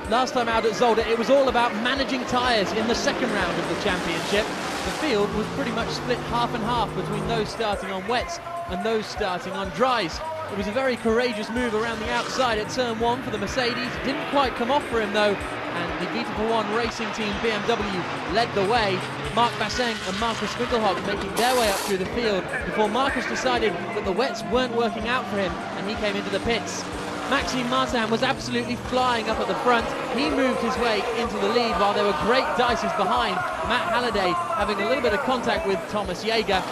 last time out at Zolder, it was all about managing tyres in the second round of the championship. The field was pretty much split half and half between those starting on wets and those starting on dries. It was a very courageous move around the outside at turn 1 for the Mercedes. Didn't quite come off for him though, and the GT1 racing team BMW led the way. Marc Basseng and Marcus Winkelhock making their way up through the field before Marcus decided that the wets weren't working out for him and he came into the pits. Maxime Martin was absolutely flying up at the front. He moved his way into the lead while there were great dices behind. Matt Halliday having a little bit of contact with Thomas Jaeger.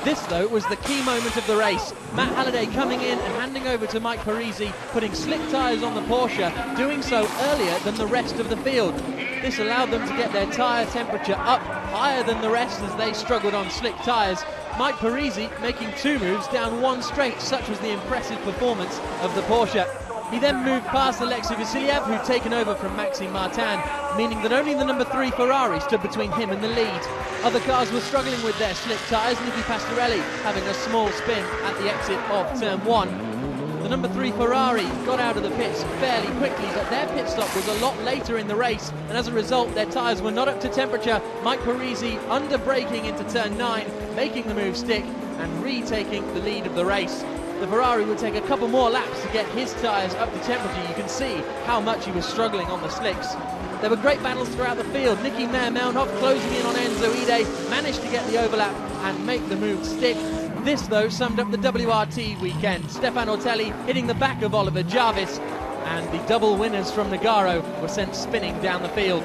This, though, was the key moment of the race. Matt Halliday coming in and handing over to Mike Parisi, putting slick tyres on the Porsche, doing so earlier than the rest of the field. This allowed them to get their tyre temperature up higher than the rest as they struggled on slick tyres. Mike Parisi making 2 moves down 1 straight, such was the impressive performance of the Porsche. He then moved past Alexei Vasiliev, who'd taken over from Maxime Martin, meaning that only the number 3 Ferrari stood between him and the lead. Other cars were struggling with their slick tyres, Nicky Pastorelli having a small spin at the exit of turn 1. The number 3 Ferrari got out of the pits fairly quickly, but their pit stop was a lot later in the race, and as a result their tyres were not up to temperature. Mike Parisi under-braking into turn 9, making the move stick and retaking the lead of the race. The Ferrari would take a couple more laps to get his tyres up to temperature. You can see how much he was struggling on the slicks. There were great battles throughout the field. Nicky Meyer-Melnhof closing in on Enzo Ide, managed to get the overlap and make the move stick. This, though, summed up the WRT weekend. Stefan Ortelli hitting the back of Oliver Jarvis, and the double winners from Nogaro were sent spinning down the field.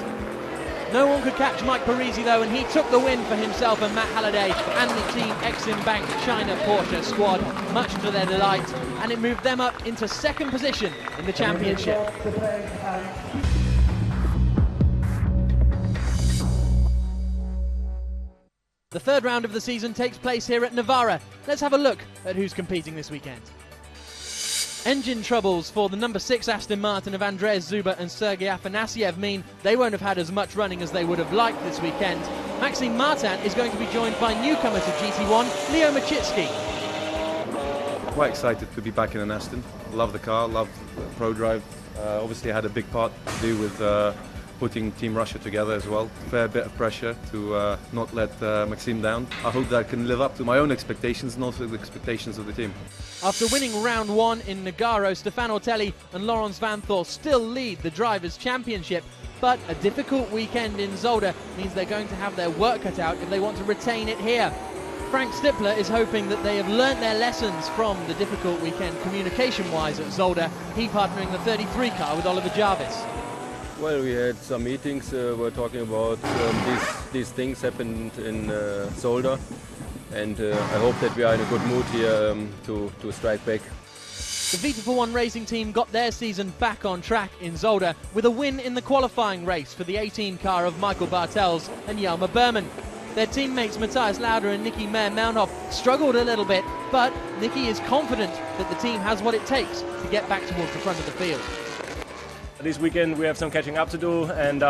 No one could catch Mike Parisi though, and he took the win for himself and Matt Halliday and the Team Exim Bank China Porsche squad, much to their delight, and it moved them up into 2nd position in the championship. The 3rd round of the season takes place here at Navarra. Let's have a look at who's competing this weekend. Engine troubles for the number 6 Aston Martin of Andreas Zuber and Sergei Afanasiev mean they won't have had as much running as they would have liked this weekend. Maxime Martin is going to be joined by newcomer to GT1, Leo Machitsky. Quite excited to be back in an Aston. Love the car, love the Pro Drive. Obviously had a big part to do with putting Team Russia together as well. Fair bit of pressure to not let Maxime down. I hope that I can live up to my own expectations and also the expectations of the team. After winning round 1 in Nogaro, Stefan Ortelli and Laurens Vanthoor still lead the Drivers' Championship, but a difficult weekend in Zolder means they're going to have their work cut out if they want to retain it here. Frank Stippler is hoping that they have learnt their lessons from the difficult weekend communication-wise at Zolder, he partnering the 33 car with Oliver Jarvis. Well, we had some meetings, we're talking about these things happened in Zolder, and I hope that we are in a good mood here to strike back. The V1 racing team got their season back on track in Zolder with a win in the qualifying race for the 18 car of Michael Bartels and Jelmer Berman. Their teammates Matthias Lauda and Nicky Meyer-Melnhof struggled a little bit, but Nicky is confident that the team has what it takes to get back towards the front of the field. This weekend we have some catching up to do, and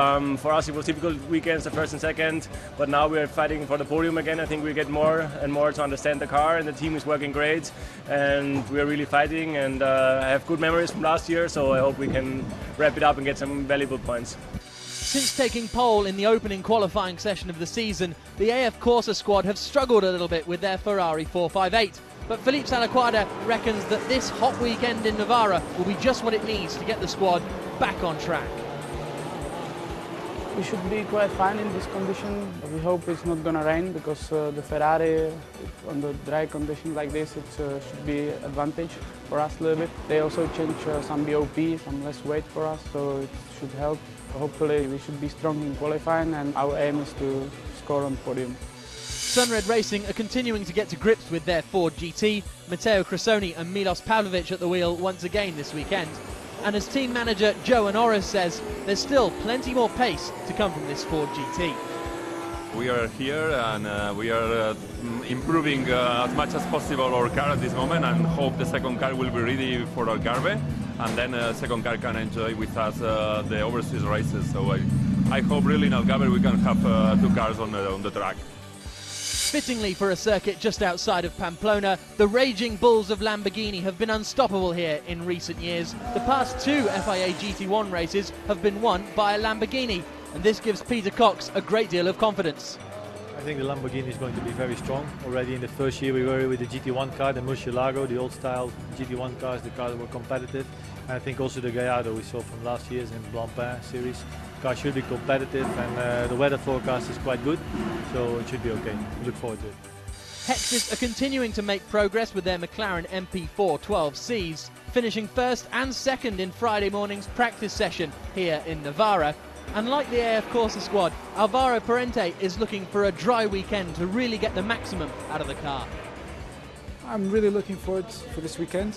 for us it was difficult weekends, the 1st and 2nd, but now we're fighting for the podium again. I think we get more and more to understand the car, and the team is working great, and we're really fighting, and I have good memories from last year, so I hope we can wrap it up and get some valuable points. Since taking pole in the opening qualifying session of the season, the AF Corsa squad have struggled a little bit with their Ferrari 458. But Philippe Salaquada reckons that this hot weekend in Navarra will be just what it needs to get the squad back on track. We should be quite fine in this condition. We hope it's not going to rain because the Ferrari, on the dry conditions like this, it should be an advantage for us a little bit. They also changed some BOP, some less weight for us, so it should help. Hopefully we should be strong in qualifying, and our aim is to score on podium. Sunred Racing are continuing to get to grips with their Ford GT. Matteo Cressoni and Milos Pavlovic at the wheel once again this weekend. And as team manager Joe Honoris says, there's still plenty more pace to come from this Ford GT. We are here and we are improving as much as possible our car at this moment, and hope the second car will be ready for Algarve, and then the second car can enjoy with us the overseas races. So I hope really in Algarve we can have 2 cars on the track. Fittingly for a circuit just outside of Pamplona, the raging bulls of Lamborghini have been unstoppable here in recent years. The past 2 FIA GT1 races have been won by a Lamborghini, and this gives Peter Cox a great deal of confidence. I think the Lamborghini is going to be very strong. Already in the first year we were with the GT1 car, the Murcielago, the old style GT1 cars, the cars that were competitive. And I think also the Gallardo we saw from last year's in Blancpain series. The car should be competitive, and the weather forecast is quite good, so it should be okay. We look forward to it. Hexis are continuing to make progress with their McLaren MP4 12Cs, finishing first and second in Friday morning's practice session here in Navarra. And like the AF Corsa squad, Alvaro Parente is looking for a dry weekend to really get the maximum out of the car. I'm really looking forward for this weekend.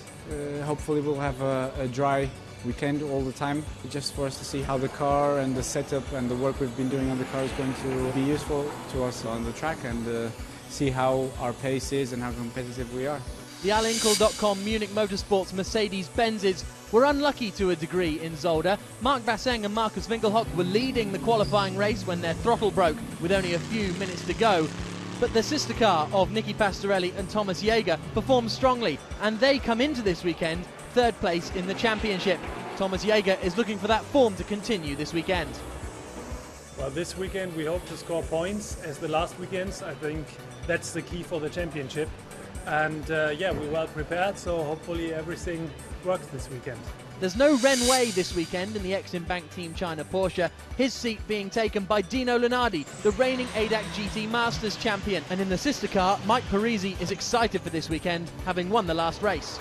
Hopefully we'll have a dry weekend all the time, just for us to see how the car and the setup and the work we've been doing on the car is going to be useful to us on the track, and see how our pace is and how competitive we are. The Alinkel.com Munich Motorsports Mercedes-Benzes were unlucky to a degree in Zolder. Mark Vasseng and Markus Winkelhock were leading the qualifying race when their throttle broke with only a few minutes to go. But the sister car of Nicky Pastorelli and Thomas Jaeger performed strongly, and they come into this weekend third place in the championship. Thomas Jaeger is looking for that form to continue this weekend. Well, this weekend we hope to score points as the last weekends. I think that's the key for the championship. And yeah, we're well prepared, so hopefully everything works this weekend. There's no Ren Wei this weekend in the ex-Bank Team China Porsche, his seat being taken by Dino Lunardi, the reigning ADAC GT Masters champion. And in the sister car, Mike Parisi is excited for this weekend, having won the last race.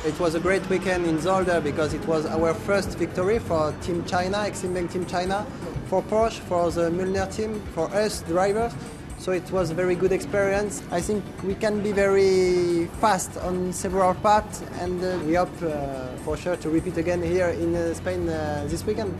It was a great weekend in Zolder because it was our first victory for Team China, ex-Bank Team China, for Porsche, for the Müllner team, for us drivers. So it was a very good experience. I think we can be very fast on several parts, and we hope for sure to repeat again here in Spain this weekend.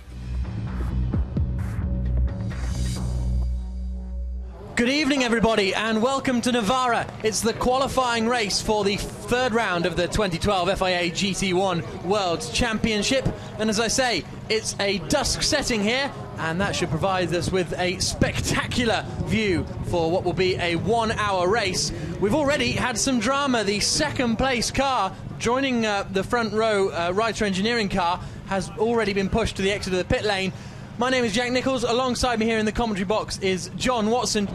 Good evening, everybody, and welcome to Navarra. It's the qualifying race for the third round of the 2012 FIA GT1 World Championship. And as I say, it's a dusk setting here, and that should provide us with a spectacular view for what will be a 1-hour race. We've already had some drama. The second place car joining the front row Ryder Engineering car has already been pushed to the exit of the pit lane. My name is Jack Nichols. Alongside me here in the commentary box is John Watson.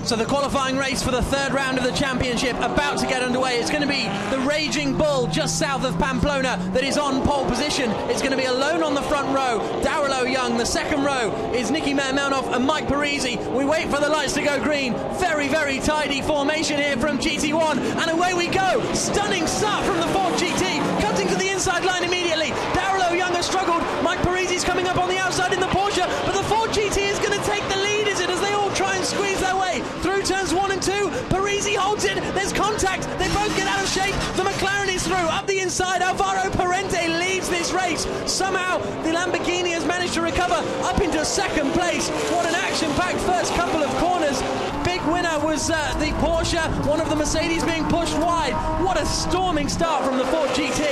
So the qualifying race for the third round of the championship about to get underway. It's going to be the Raging Bull just south of Pamplona that is on pole position. It's going to be alone on the front row, Darrell Young. The second row is Nicky Melnoff and Mike Parisi. We wait for the lights to go green. Very, very tidy formation here from GT1. And away we go. Stunning start from the Ford GT. Cutting to the inside line immediately. Darrell Young has struggled. Mike Parisi's coming up on the outside in the Porsche. But the Ford GT is going to take the lead, is it, as they all try and squeeze their way through turns 1 and 2. Parisi holds it. There's contact. They both get out of shape. The McLaren is through. Up the inside, Alvaro Parente leads this race. Somehow, the Lamborghini has managed to recover up into second place. What an action-packed first couple of corners. Big winner was the Porsche, one of the Mercedes being pushed wide. What a storming start from the Ford GT.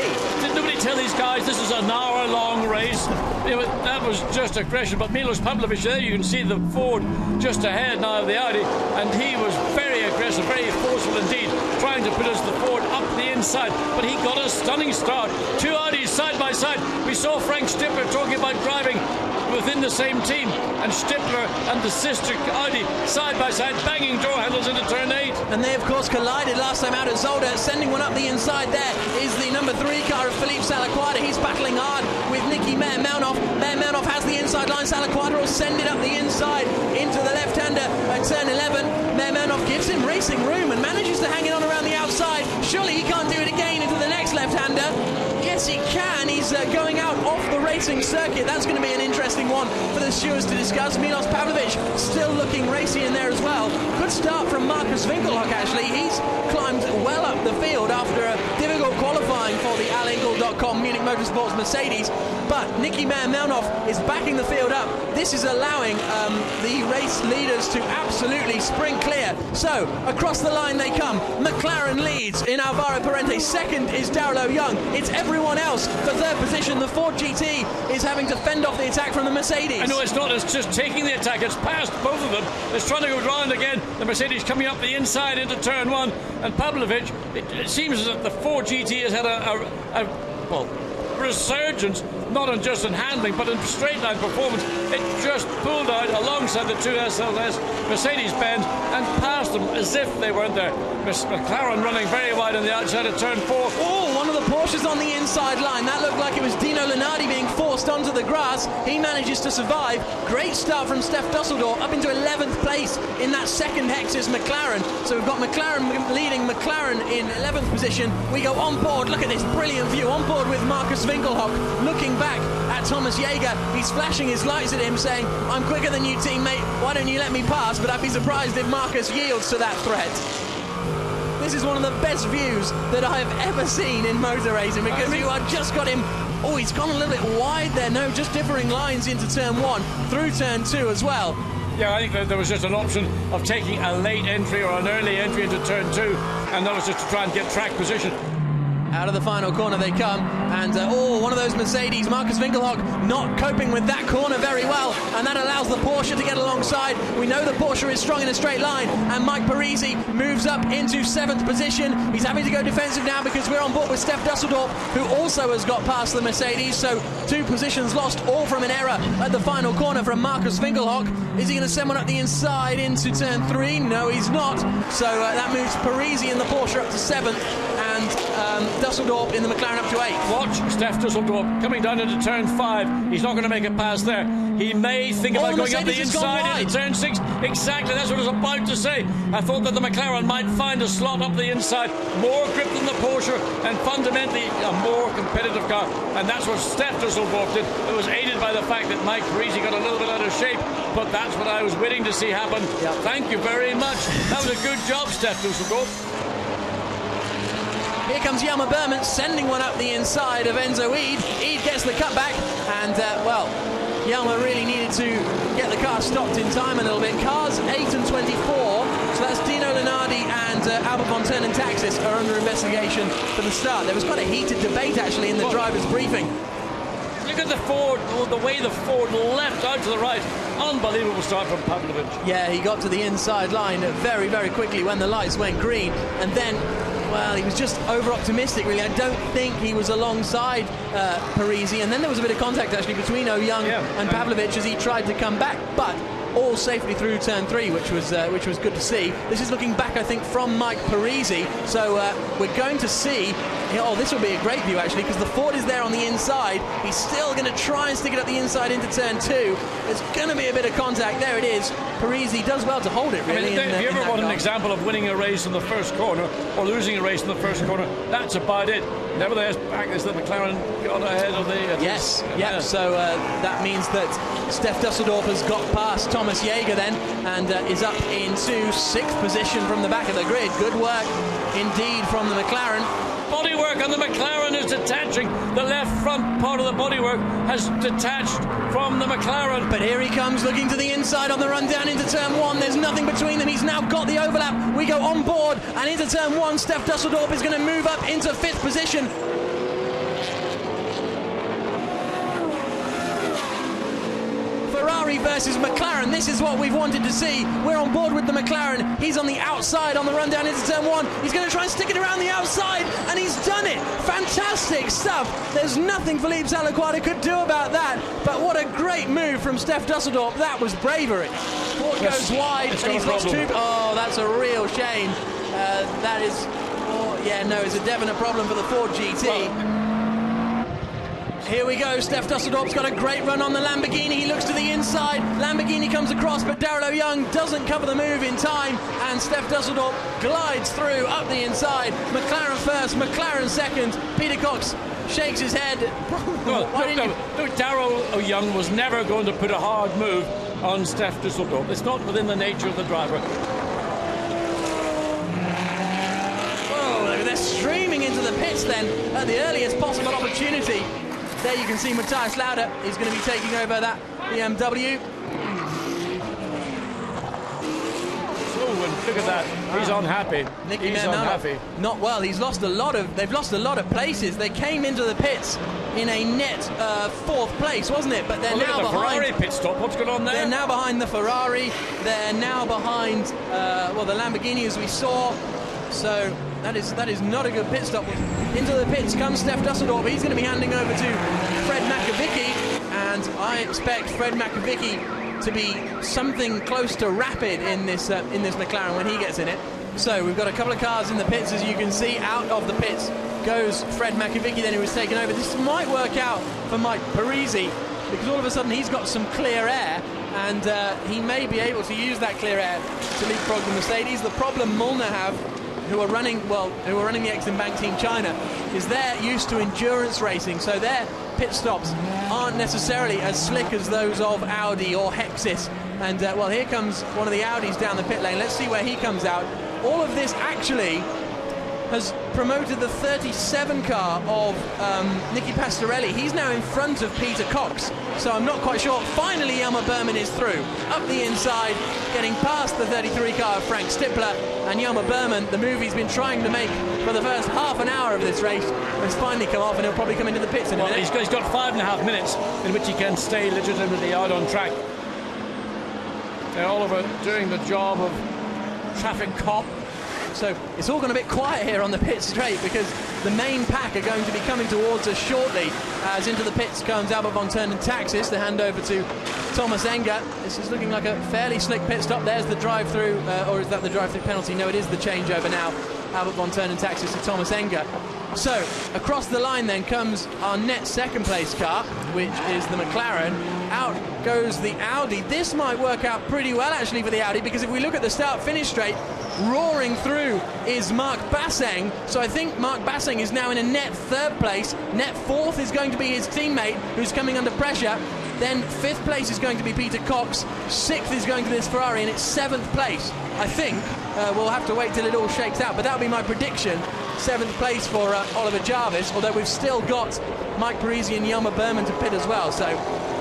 Did nobody tell these guys this is an hour-long race? That was just a crash. But Milos Pavlovic there, you can see the Ford just ahead now of the Audi, and he was very aggressive, very forceful indeed, trying to put us the Ford up the inside. But he got a stunning start. 2 Audis side by side. We saw Frank Stippler talking about driving within the same team, and Stippler and the sister Audi side by side, banging door handles into turn 8. And they of course collided last time out at Zolder. Sending one up the inside there is the number 3 car of Philippe Salaquada. He's battling hard with Nicky Melnoff. Melnoff has the inside line. Salaquada will send it up the inside into the left-hander at turn 11. Melnoff gives him racing room and manages to hang it on around the outside. Surely he can't do it again into the next left-hander. Yes, he can. He's going out off the racing circuit. That's going to be an interesting one for the stewards to discuss. Milos Pavlovic still looking racy in there as well. Good start from Markus Winkelhock, actually. He's climbed well up the field after a difficult qualifying for the Alinkel.com Munich Motorsports Mercedes. But Nicky Melnoff is backing the field up. This is allowing the race leaders to absolutely sprint clear. So, across the line they come. McLaren leads in Alvaro Parente. Second is Darrell Young. It's everyone else for third position. The Ford GT Parisi is having to fend off the attack from the Mercedes. I know it's not, it's just taking the attack. It's past both of them. It's trying to go round again. The Mercedes coming up the inside into turn 1. And Pavlovich, it seems as if the Ford GT has had a resurgence, not in just in handling, but in straight line performance. It just pulled out alongside the two SLS Mercedes-Benz and passed them as if they weren't there. McLaren running very wide on the outside of turn 4. Oh, one of the Porsches on the inside line. That looked like it was Dino Lunardi being forced onto the grass. He manages to survive. Great start from Steph Dusseldorf, up into 11th place in that second Hexus McLaren. So we've got McLaren leading McLaren in 11th position. We go on board. Look at this brilliant view. On board with Markus Winkelhock, looking back at Thomas Jaeger. He's flashing his lights at him, saying, I'm quicker than you, teammate. Why don't you let me pass? But I'd be surprised if Marcus yields to that threat. This is one of the best views that I have ever seen in motor racing, because you have just got him. Oh, he's gone a little bit wide there. No, just differing lines into turn 1, through turn 2 as well. Yeah, I think that there was just an option of taking a late entry or an early entry into turn 2, and that was just to try and get track position. Out of the final corner they come, and one of those Mercedes, Markus Winkelhock, not coping with that corner very well, and that allows the Porsche to get alongside. We know the Porsche is strong in a straight line, and Mike Parisi moves up into 7th position. He's having to go defensive now because we're on board with Steph Dusseldorf, who also has got past the Mercedes, so 2 positions lost, all from an error at the final corner from Markus Winkelhock. Is he going to send one up the inside into turn 3? No, he's not. So that moves Parisi and the Porsche up to 7th, and Dusseldorf in the McLaren up to 8th. Watch Steph Dusseldorf coming down into turn 5. He's not going to make it past there. He may think about going up the inside into turn 6. Exactly, that's what I was about to say. I thought that the McLaren might find a slot up the inside, more grip than the Porsche, and fundamentally a more competitive car. And that's what Steph Dusseldorf did. It was aided by the fact that Mike Parisi got a little bit out of shape, but that's what I was waiting to see happen. Yep. Thank you very much. That was a good job, Steph Dusseldorf. Here comes Jelmer Berman sending one up the inside of Enzo Ede. Ede gets the cutback, and Jelmer really needed to get the car stopped in time a little bit. Cars 8 and 24, so that's Dino Lunardi and Albert von Turn and Taxis are under investigation for the start. There was quite a heated debate actually in the driver's briefing. Look at the Ford, the way the Ford left out to the right. Unbelievable start from Pavlovich. Yeah, he got to the inside line very, very quickly when the lights went green, and then, well, he was just over-optimistic, really. I don't think he was alongside Parisi, and then there was a bit of contact, actually, between Young and Pavlovich as he tried to come back, but all safely through turn 3, which was good to see. This is looking back, I think, from Mike Parisi, so we're going to see. Oh, this will be a great view, actually, because the Ford is there on the inside. He's still going to try and stick it up the inside into turn 2. There's going to be a bit of contact. There it is. Parisi does well to hold it, really. I mean, if you ever want an example of winning a race in the first corner or losing a race in the first corner, that's about it. Nevertheless, back is that McLaren got ahead of the... Yes, so that means that Steph Dusseldorf has got past Thomas Jaeger then, and is up into 6th position from the back of the grid. Good work indeed from the McLaren. Bodywork on the McLaren is detaching. The left front part of the bodywork has detached from the McLaren. But here he comes, looking to the inside on the run down into turn 1. There's nothing between them. He's now got the overlap. We go on board, and into turn 1, Steph Dusseldorf is going to move up into 5th position. Ferrari versus McLaren, this is what we've wanted to see. We're on board with the McLaren. He's on the outside on the run down into turn 1. He's going to try and stick it around the outside, and he's done it. Fantastic stuff. There's nothing Philippe Salaquada could do about that, but what a great move from Steph Dusseldorf. That was bravery. Ford goes wide, and he's lost 2. Oh, that's a real shame. That is, it's a definite problem for the Ford GT. Well, here we go, Steph Dusseldorf's got a great run on the Lamborghini. He looks to the inside, Lamborghini comes across, but Darrell Young doesn't cover the move in time, and Steph Dusseldorf glides through up the inside. McLaren first, McLaren second. Peter Cox shakes his head. Look, Darrell Young was never going to put a hard move on Steph Dusseldorf. It's not within the nature of the driver. Whoa, they're streaming into the pits then at the earliest possible opportunity. There you can see Matthias Lauda is going to be taking over that BMW. Oh, and Look at that. He's unhappy. He's unhappy. Not well. They've lost a lot of places. They came into the pits in a net 4th place, wasn't it? But they're now behind the behind. Ferrari pit stop. What's going on there? They're now behind the Ferrari. They're now behind the Lamborghini, as we saw. So that is not a good pit stop. Into the pits comes Steph Dusseldorf. He's going to be handing over to Fred Makovicky, and I expect Fred Makovicky to be something close to rapid in this McLaren when he gets in it. So we've got a couple of cars in the pits, as you can see. Out of the pits goes Fred Makovicky, then, who was taken over. This might work out for Mike Parisi, because all of a sudden he's got some clear air, and he may be able to use that clear air to leapfrog the Mercedes. The problem Mullner have, who are running the Exim Bank Team China, is they're used to endurance racing, so their pit stops aren't necessarily as slick as those of Audi or Hexis. And well, here comes one of the Audis down the pit lane. Let's see where he comes out. All of this actually has promoted the 37 car of Nicky Pastorelli. He's now in front of Peter Cox, so I'm not quite sure. Finally, Jelmer Berman is through, up the inside, getting past the 33 car of Frank Stippler, and Jelmer Berman, the move he's been trying to make for the first half an hour of this race, has finally come off, and he'll probably come into the pits in a minute. He's got 5.5 minutes in which he can stay legitimately out on track. Oliver doing the job of traffic cop. So it's all gone a bit quiet here on the pit straight, because the main pack are going to be coming towards us shortly, as into the pits comes Albert von Turn Taxis to hand over to Thomas Enger. This is looking like a fairly slick pit stop. There's the drive-through, or is that the drive-through penalty? No, it is the changeover now. Albert von Turn Taxis to Thomas Enger. So across the line then comes our net second place car, which is the McLaren. Out goes the Audi. This might work out pretty well actually for the Audi, because if we look at the start-finish straight, roaring through is Mark Basseng. So I think Mark Basseng is now in a net 3rd place. Net 4th is going to be his teammate, who's coming under pressure. Then 5th place is going to be Peter Cox. 6th is going to this Ferrari, and it's 7th place. I think we'll have to wait till it all shakes out, but that'll be my prediction. 7th place for Oliver Jarvis, although we've still got Mike Parisi and Jelmer Berman to pit as well. So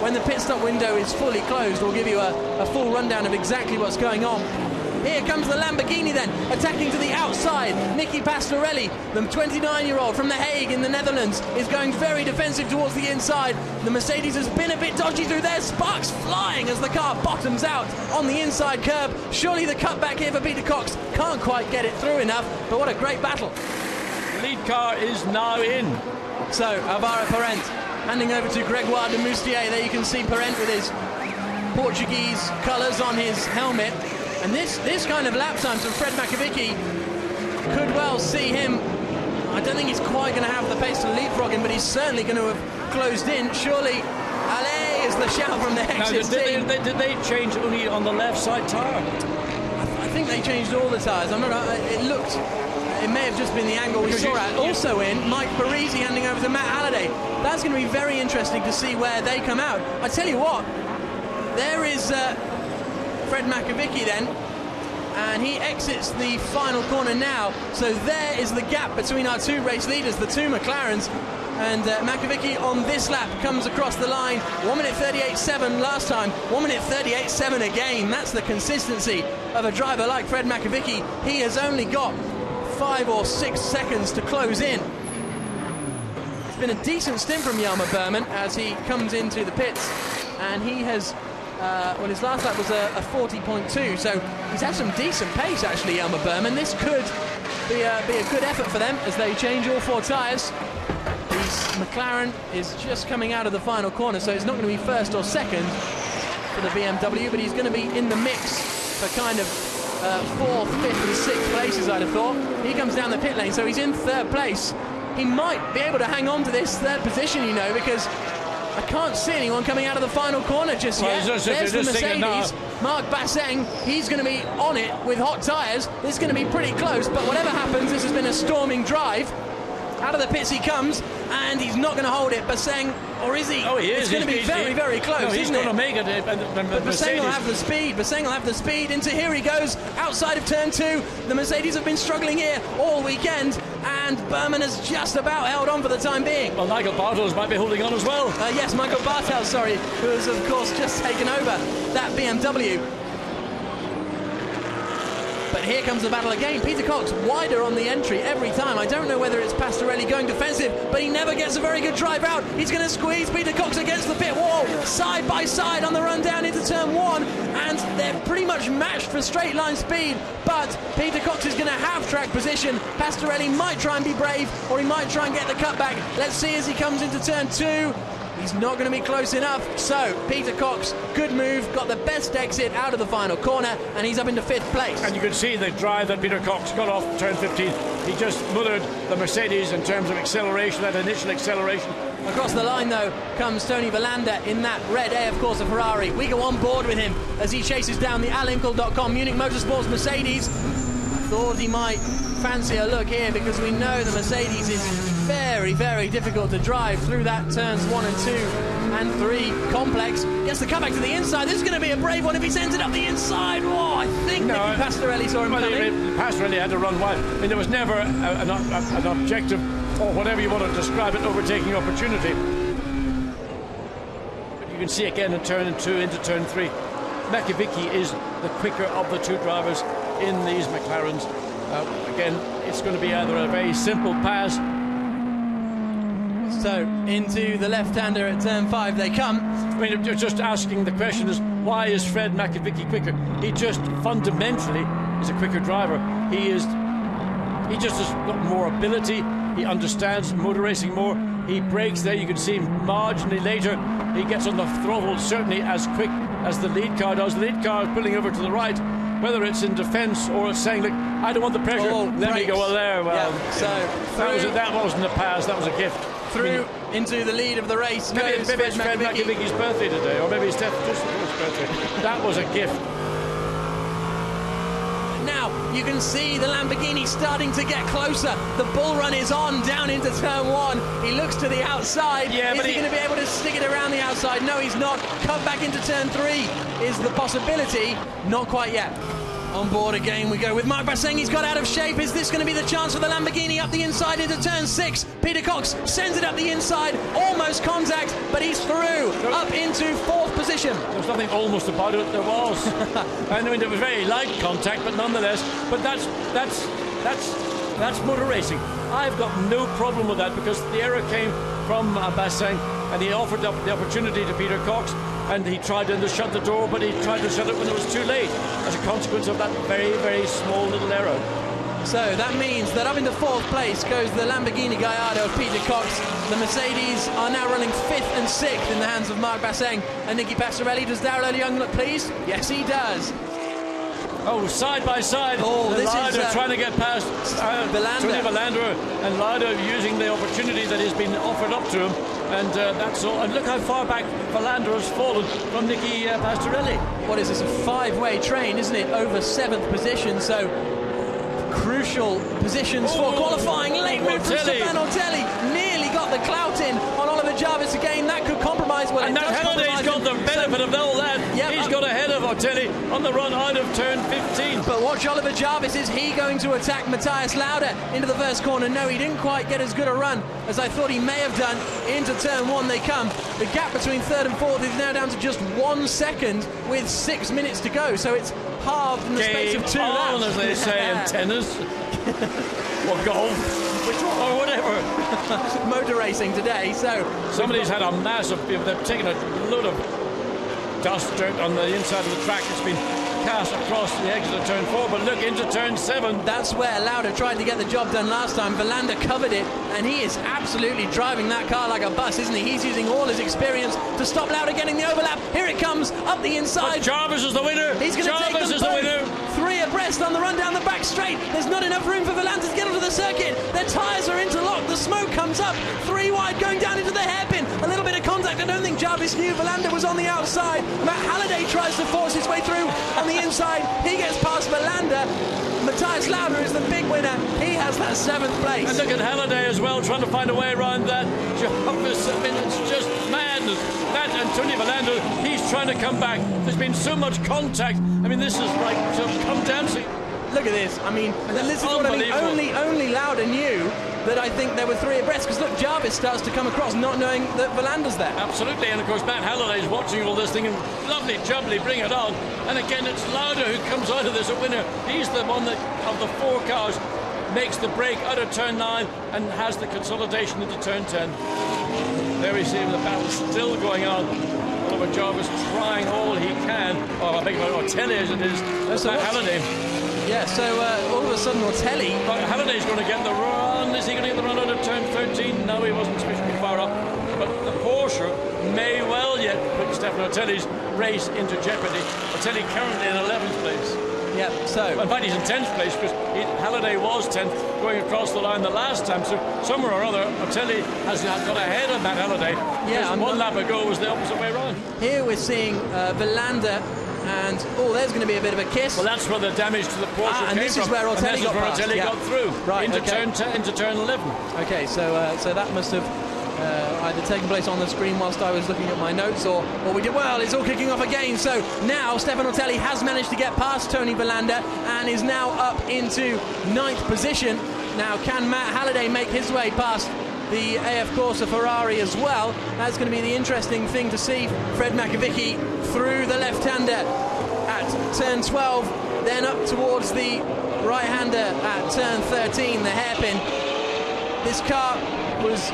when the pit stop window is fully closed, we'll give you a full rundown of exactly what's going on. Here comes the Lamborghini then, attacking to the outside. Nicky Pastorelli, the 29-year-old from The Hague in the Netherlands, is going very defensive towards the inside. The Mercedes has been a bit dodgy through there. Sparks flying as the car bottoms out on the inside curb. Surely the cutback here for Peter Cox. Can't quite get it through enough, but what a great battle. Lead car is now in. So Alvaro Parent handing over to Gregoire de Moustier. There you can see Parent with his Portuguese colours on his helmet. And this kind of lap time from Fred Makovicky could well see him. I don't think he's quite going to have the pace to leapfrog him, but he's certainly going to have closed in. Surely, allez, is the shout from the Hexis team. Did they change only on the left side tyre? I think they changed all the tyres. I'm not. It may have just been the angle we saw at. Also in, Mike Parisi handing over to Matt Halliday. That's going to be very interesting to see where they come out. I tell you what, there is Fred Makovicky then, and he exits the final corner now. So there is the gap between our two race leaders, the two McLarens. And Makovicky on this lap comes across the line. 1 minute 38.7 last time, 1 minute 38.7 again. That's the consistency of a driver like Fred Makovicky. He has only got 5 or 6 seconds to close in. It's been a decent stint from Jelmer Berman as he comes into the pits, and he has well, his last lap was a 40.2, so he's had some decent pace actually, Jelmer Berman. This could be a good effort for them as they change all 4 tyres. McLaren is just coming out of the final corner, so it's not going to be first or second for the BMW, but he's going to be in the mix for kind of 4th, 5th and 6th places, I'd have thought. He comes down the pit lane, so he's in 3rd place. He might be able to hang on to this 3rd position, you know, because I can't see anyone coming out of the final corner just yet. There's the Mercedes. Mark Basseng, he's going to be on it with hot tyres. This is going to be pretty close, but whatever happens, this has been a storming drive. Out of the pits he comes, and he's not going to hold it. Basseng, or is he? Oh, he is. It's going to be very, very close, no, he's going to make it. But Basseng will have the speed. Basseng will have the speed. Into here he goes, outside of turn 2. The Mercedes have been struggling here all weekend, and Berman has just about held on for the time being. Well, Michael Bartels might be holding on as well. Yes, Michael Bartels, sorry, who has, of course, just taken over that BMW. But here comes the battle again. Peter Cox wider on the entry every time. I don't know whether it's Pastorelli going defensive, but he never gets a very good drive out. He's going to squeeze Peter Cox against the pit wall, side by side on the run down into turn 1, and they're pretty much matched for straight line speed, but Peter Cox is going to have track position. Pastorelli might try and be brave, or he might try and get the cutback. Let's see as he comes into turn 2. He's not going to be close enough. So Peter Cox, good move, got the best exit out of the final corner, and he's up into 5th place. And you can see the drive that Peter Cox got off turn 15. He just mothered the Mercedes in terms of acceleration, that initial acceleration. Across the line, though, comes Tony Villander in that red A, of course, of Ferrari. We go on board with him as he chases down the Alinkel.com Munich Motorsports Mercedes. Thought he might fancy a look here because we know the Mercedes is very, very difficult to drive through that turns 1 and 2 and 3 complex. Gets the comeback to the inside. This is going to be a brave one if he's ended up the inside. Oh, I think Nicky Pastorelli saw him coming. Pastorelli had to run wide. I mean, there was never an objective, or whatever you want to describe it, overtaking opportunity. But you can see again in turn 2 into turn 3. Makiewicz is the quicker of the two drivers in these McLarens. Again, it's going to be either a very simple pass. So into the left-hander at turn 5 they come. I mean, you're just asking the question is, why is Fred Makiewicz quicker? He just fundamentally is a quicker driver. He just has got more ability. He understands motor racing more. He brakes there. You can see him marginally later. He gets on the throttle certainly as quick as the lead car does. The lead car is pulling over to the right. Whether it's in defence or it's saying, look, I don't want the pressure. Let me go well there. Well, yeah, so that wasn't a pass. That was a gift. Through into the lead of the race. Maybe it's Fred Makiewicz' birthday today, or maybe it's Steph Justin's birthday. That was a gift. Now you can see the Lamborghini starting to get closer. The bull run is on down into turn 1. He looks to the outside. Yeah, is he going to be able to stick it around the outside? No, he's not. Come back into turn 3 is the possibility. Not quite yet. On board again we go with Marc Basseng. He's got out of shape. Is this going to be the chance for the Lamborghini up the inside into turn 6? Peter Cox sends it up the inside, almost contact, but he's through, up into 4th position. There's nothing almost about it. There was. I mean, there was very light contact, but nonetheless. But that's motor racing. I've got no problem with that because the error came from Basseng, and he offered up the opportunity to Peter Cox. And he tried to shut the door, but he tried to shut it when it was too late as a consequence of that very, very small little error. So that means that up into 4th place goes the Lamborghini Gallardo of Peter Cox. The Mercedes are now running 5th and 6th in the hands of Marc Basseng and Nicky Pastorelli. Does Daryl Young look pleased? Yes, he does. Oh, side by side. Oh, this Lauda is trying to get past Tony Villander, and Lauda using the opportunity that has been offered up to him. And that's all. And look how far back Villander has fallen from Nicky Pastorelli. What is this, a 5-way train, isn't it? Over 7th position, so crucial positions for qualifying. Late move from Stefan Ortelli. Nearly got the clout in on Oliver Jarvis again. That could compromise. Well, and that Halliday's got the benefit of all that. Yep, he's got ahead of Ortelli on the run out of turn 15. But watch Oliver Jarvis. Is he going to attack Matthias Lauda into the first corner? No, he didn't quite get as good a run as I thought he may have done. Into turn 1 they come. The gap between 3rd and 4th is now down to just 1 second with 6 minutes to go. So it's halved in the space of 2 laps. As they say in tennis. Or golf. Which one? Or whatever. Motor racing today. So somebody's had a massive, they've taken a load of dust, dirt on the inside of the track. It's been cast across the exit of turn 4, but look into turn 7. That's where Lauda tried to get the job done last time. Villander covered it, and he is absolutely driving that car like a bus, isn't he? He's using all his experience to stop Lauda getting the overlap. Here it comes, up the inside. But Jarvis is the winner. He's going to take them the winner. 3 abreast on the run down the back straight. There's not enough room for Villander to get onto the circuit. Their tyres are interlocked. The smoke comes up. 3 wide going down into the hairpin. A little bit of contact. I don't think Jarvis knew Villander was on the outside. Matt Halliday tries to force his way through on the inside. He gets past Villander. Matthias Lauda is the big winner. He has that 7th place. And look at Halliday as well, trying to find a way around that. Jarvis, I mean, it's just madness. That and Tony Villander, he's trying to come back. There's been so much contact. I mean, this is like come dancing. Look at this. I mean, this is what I mean. Only Lauda knew that I think there were 3 abreast, because look, Jarvis starts to come across not knowing that Verlander's there. Absolutely, and of course Matt Halliday's watching all this thing and lovely jubbly, bring it on. And again, it's Lauda who comes out of this a winner. He's the one that, of the 4 cars, makes the break out of turn 9 and has the consolidation into turn 10. There we see the battle still going on. Oliver Jarvis trying all he can. Oh, I beg your pardon, Ortelli as it is. That's Matt Halliday. Yeah, so all of a sudden Ortelli... But Halliday's going to get the run. Is he going to get the run out of turn 13? No, he wasn't sufficiently far up. But the Porsche may well yet put Stefano Ortelli's race into jeopardy. Ortelli currently in 11th place. Yeah, so... In fact, he's in 10th place because Halliday was 10th going across the line the last time. So somewhere or other, Ortelli has got ahead of Matt Halliday. Yeah, one lap ago was the opposite way around. Here we're seeing Verlander, and there's going to be a bit of a kiss. Well, that's where the damage to the Porsche came and this is where Ortelli got through. Right, into turn 11. Okay, so that must have either taken place on the screen whilst I was looking at my notes, or we did. Well, it's all kicking off again. So now Stefano Ortelli has managed to get past Tony Verlander and is now up into 9th position. Now, can Matt Halliday make his way past the AF Corsa Ferrari as well? That's going to be the interesting thing to see. Fred McAvicky through the left-hander at turn 12, then up towards the right-hander at turn 13, the hairpin. This car was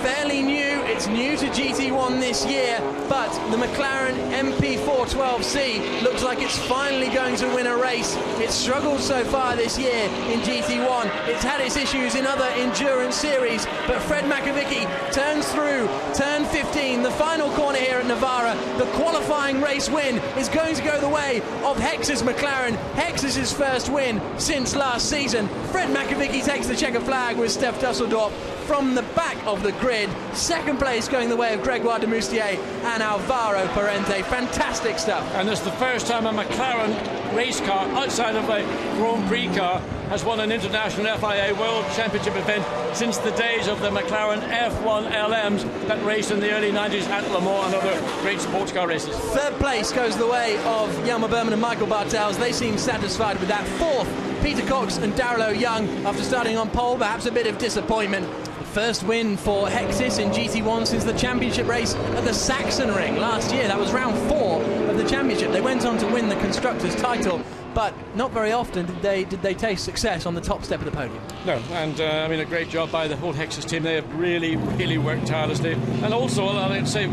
fairly new. It's new to GT1 this year, but the McLaren MP412C looks like it's finally going to win a race. It's struggled so far this year in GT1. It's had its issues in other endurance series, but Fred McAvicky turns through turn 15, the final corner here at Navarra. The qualifying race win is going to go the way of Hex's McLaren. Hex is his first win since last season. Fred McAvicky takes the checker flag with Steph Dusseldorp from the back of the grid. Second place going the way of Gregoire de Moustier and Alvaro Parente. Fantastic stuff. And it's the first time a McLaren race car outside of a Grand Prix car has won an international FIA World Championship event since the days of the McLaren F1 LMs that raced in the early 90s at Le Mans and other great sports car races. Third place goes the way of Yelmer Berman and Michael Bartels. They seem satisfied with that. Fourth, Peter Cox and Darrell O'Young after starting on pole. Perhaps a bit of disappointment. First win for Hexis in GT1 since the championship race at the Sachsenring last year. That was round 4 of the championship. They went on to win the constructors' title, but not very often did they taste success on the top step of the podium. No, and I mean, a great job by the whole Hexis team. They have really, really worked tirelessly. And also, I'd say,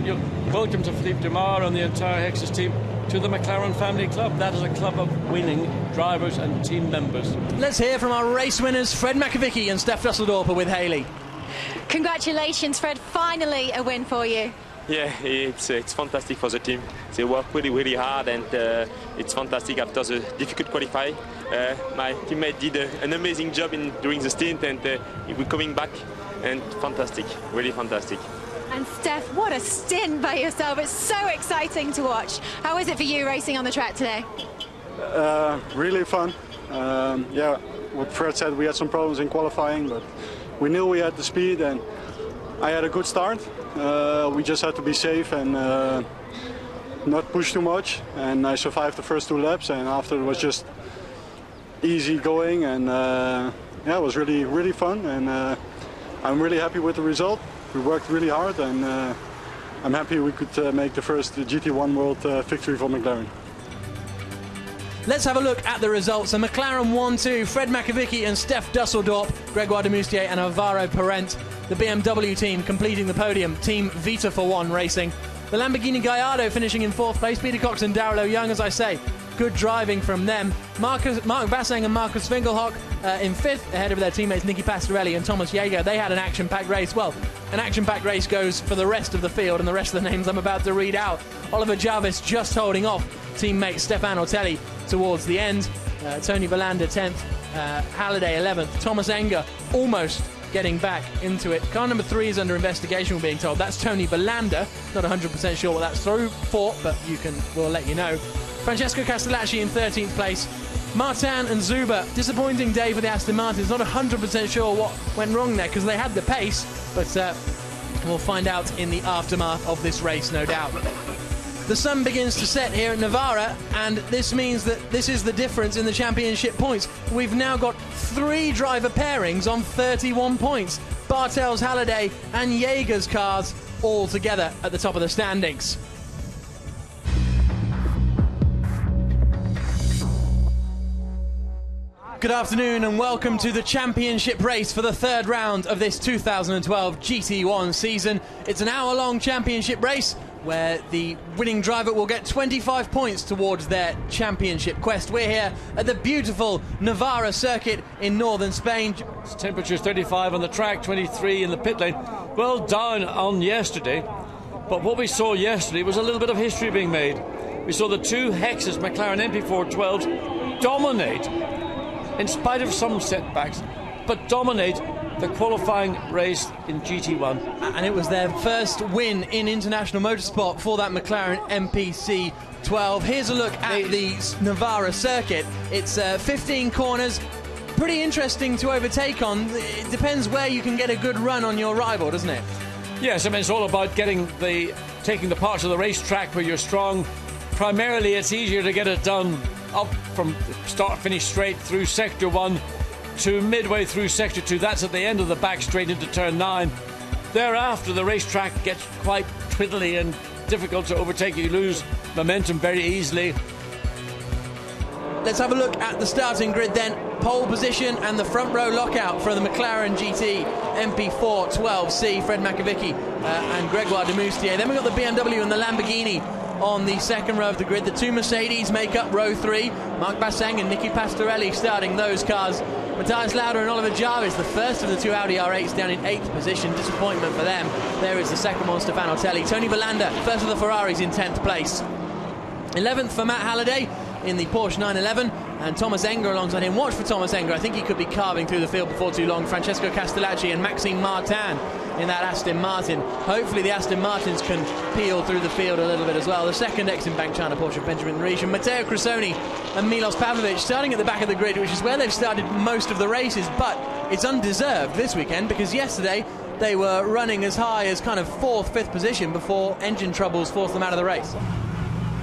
welcome to Philippe Demar and the entire Hexis team to the McLaren family club. That is a club of winning drivers and team members. Let's hear from our race winners, Fred McAvicky and Steph Dusseldorp with Haley. Congratulations, Fred. Finally a win for you. Yeah, it's fantastic for the team. They work really, really hard, and it's fantastic after the difficult qualify. My teammate did an amazing job during the stint, and we're coming back, and fantastic, really fantastic. And Steph, what a stint by yourself. It's so exciting to watch. How is it for you racing on the track today? Really fun. Yeah, what Fred said, we had some problems in qualifying, but we knew we had the speed, and I had a good start. We just had to be safe and not push too much, and I survived the first 2 laps, and after it was just easy going, and yeah, it was really, really fun, and I'm really happy with the result. We worked really hard, and I'm happy we could make the first GT1 World victory for McLaren. Let's have a look at the results. A McLaren 1-2, Fred McAvicky and Steph Dusseldorp, Gregoire de Moustier and Alvaro Parente. The BMW team completing the podium, Team Vita for One Racing. The Lamborghini Gallardo finishing in 4th place, Peter Cox and Darrell O'Young, as I say. Good driving from them. Mark Bassang and Marcus Fingelhock in 5th, ahead of their teammates Nicky Pastorelli and Thomas Jaeger. They had an action-packed race. Well, an action-packed race goes for the rest of the field, and the rest of the names I'm about to read out. Oliver Jarvis just holding off teammate Stefan Ortelli towards the end. Tony Verlander 10th, Halliday 11th. Thomas Enger almost getting back into it. Car number 3 is under investigation, we're being told. That's Tony Verlander. Not 100% sure what that's for, but we'll let you know. Francesco Castellacci in 13th place. Martin and Zuber, disappointing day for the Aston Martins. Not 100% sure what went wrong there, because they had the pace, but we'll find out in the aftermath of this race, no doubt. The sun begins to set here at Navarra, and this means that this is the difference in the championship points. We've now got 3 driver pairings on 31 points. Bartels, Halliday and Jaeger's cars all together at the top of the standings. Good afternoon and welcome to the championship race for the 3rd round of this 2012 GT1 season. It's an hour-long championship race where the winning driver will get 25 points towards their championship quest. We're here at the beautiful Navarra circuit in northern Spain. Temperature 35 on the track, 23 in the pit lane. Well down on yesterday, but what we saw yesterday was a little bit of history being made. We saw the 2 Hexes McLaren MP412s dominate, in spite of some setbacks, but dominate the qualifying race in GT1. And it was their first win in international motorsport for that McLaren MPC 12. Here's a look at the Navarra circuit. It's 15 corners, pretty interesting to overtake on. It depends where you can get a good run on your rival, doesn't it? Yes, I mean, it's all about taking the parts of the racetrack where you're strong. Primarily, it's easier to get it done up from start finish straight through sector 1 to midway through sector 2. That's at the end of the back straight into turn 9. Thereafter, the racetrack gets quite twiddly and difficult to overtake. You lose momentum very easily. Let's have a look at the starting grid then. Pole position and the front row lockout for the McLaren GT MP4 12C, Fred Makovicky and Gregoire de Moustier. Then we've got the BMW and the Lamborghini on the second row of the grid. The 2 Mercedes make up row 3. Marc Basseng and Nicky Pastorelli starting those cars. Matthias Lauda and Oliver Jarvis, the first of the 2 Audi R8s, down in 8th position. Disappointment for them. There is the second one, Stefano Telli. Tony Verlander, first of the Ferraris, in 10th place. 11th for Matt Halliday in the Porsche 911, and Thomas Enger alongside him. Watch for Thomas Enger. I think he could be carving through the field before too long. Francesco Castellacci and Maxime Martin in that Aston Martin. Hopefully the Aston Martins can peel through the field a little bit as well. The second ex-in-bank China Porsche, Benjamin Riche, and Matteo Cressoni and Milos Pavlovic starting at the back of the grid, which is where they've started most of the races, but it's undeserved this weekend because yesterday they were running as high as kind of 4th, 5th position before engine troubles forced them out of the race.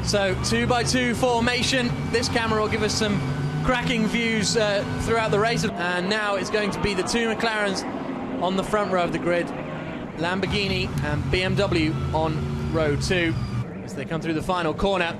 So 2x2 formation. This camera will give us some cracking views throughout the race, and now it's going to be the 2 McLarens on the front row of the grid, Lamborghini and BMW on row 2 as they come through the final corner.